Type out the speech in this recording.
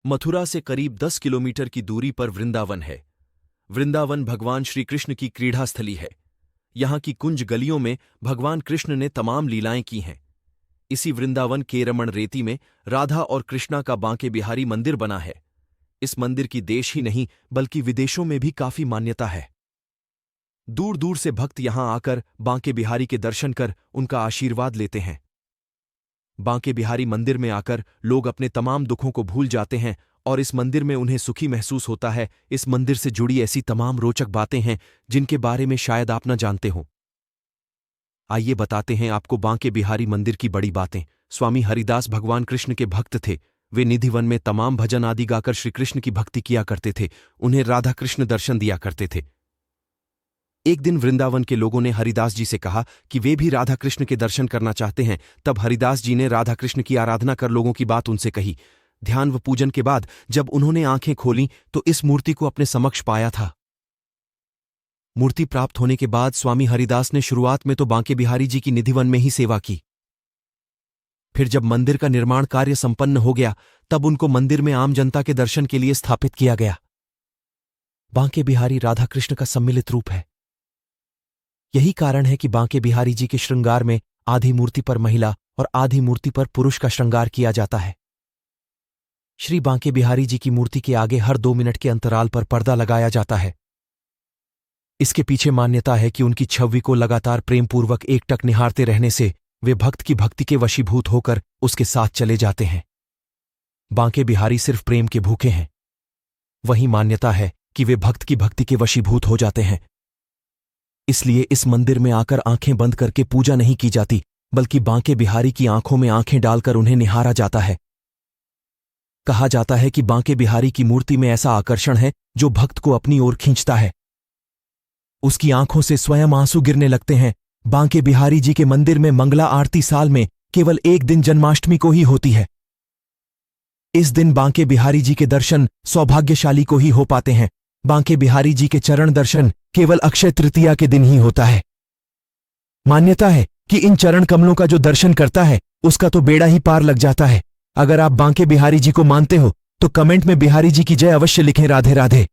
मथुरा से करीब 10 किलोमीटर की दूरी पर वृंदावन है। वृंदावन भगवान श्री कृष्ण की क्रीड़ा स्थली है। यहाँ की कुंज गलियों में भगवान कृष्ण ने तमाम लीलाएं की हैं। इसी वृंदावन के रमण रेती में राधा और कृष्णा का बांके बिहारी मंदिर बना है। इस मंदिर की देश ही नहीं बल्कि विदेशों में भी काफी मान्यता है। दूर दूर से भक्त यहां आकर बांके बिहारी के दर्शन कर उनका आशीर्वाद लेते हैं। बांके बिहारी मंदिर में आकर लोग अपने तमाम दुखों को भूल जाते हैं और इस मंदिर में उन्हें सुखी महसूस होता है। इस मंदिर से जुड़ी ऐसी तमाम रोचक बातें हैं जिनके बारे में शायद आप न जानते हों। आइए बताते हैं आपको बांके बिहारी मंदिर की बड़ी बातें। स्वामी हरिदास भगवान कृष्ण के भक्त थे। वे निधिवन में तमाम भजन आदि गाकर श्री कृष्ण की भक्ति किया करते थे। उन्हें राधा कृष्ण दर्शन दिया करते थे। एक दिन वृंदावन के लोगों ने हरिदास जी से कहा कि वे भी राधा कृष्ण के दर्शन करना चाहते हैं। तब हरिदास जी ने राधा कृष्ण की आराधना कर लोगों की बात उनसे कही। ध्यान व पूजन के बाद जब उन्होंने आंखें खोलीं तो इस मूर्ति को अपने समक्ष पाया था। मूर्ति प्राप्त होने के बाद स्वामी हरिदास ने शुरुआत में तो बांके बिहारी जी की निधिवन में ही सेवा की। फिर जब मंदिर का निर्माण कार्य संपन्न हो गया तब उनको मंदिर में आम जनता के दर्शन के लिए स्थापित किया गया। बांके बिहारी राधा कृष्ण का सम्मिलित रूप है। यही कारण है कि बांके बिहारी जी के श्रृंगार में आधी मूर्ति पर महिला और आधी मूर्ति पर पुरुष का श्रृंगार किया जाता है। श्री बांके बिहारी जी की मूर्ति के आगे हर 2 मिनट के अंतराल पर पर्दा लगाया जाता है। इसके पीछे मान्यता है कि उनकी छवि को लगातार प्रेमपूर्वक एकटक निहारते रहने से वे भक्त की भक्ति के वशीभूत होकर उसके साथ चले जाते हैं। बांके बिहारी सिर्फ प्रेम के भूखे हैं। वही मान्यता है कि वे भक्त की भक्ति के वशीभूत हो जाते हैं। इसलिए इस मंदिर में आकर आंखें बंद करके पूजा नहीं की जाती बल्कि बांके बिहारी की आंखों में आंखें डालकर उन्हें निहारा जाता है। कहा जाता है कि बांके बिहारी की मूर्ति में ऐसा आकर्षण है जो भक्त को अपनी ओर खींचता है। उसकी आंखों से स्वयं आंसू गिरने लगते हैं। बांके बिहारी जी के मंदिर में मंगला आरती साल में केवल एक दिन जन्माष्टमी को ही होती है। इस दिन बांके बिहारी जी के दर्शन सौभाग्यशाली को ही हो पाते हैं। बांके बिहारी जी के चरण दर्शन केवल अक्षय तृतीया के दिन ही होता है। मान्यता है कि इन चरण कमलों का जो दर्शन करता है उसका तो बेड़ा ही पार लग जाता है। अगर आप बांके बिहारी जी को मानते हो तो कमेंट में बिहारी जी की जय अवश्य लिखें। राधे राधे।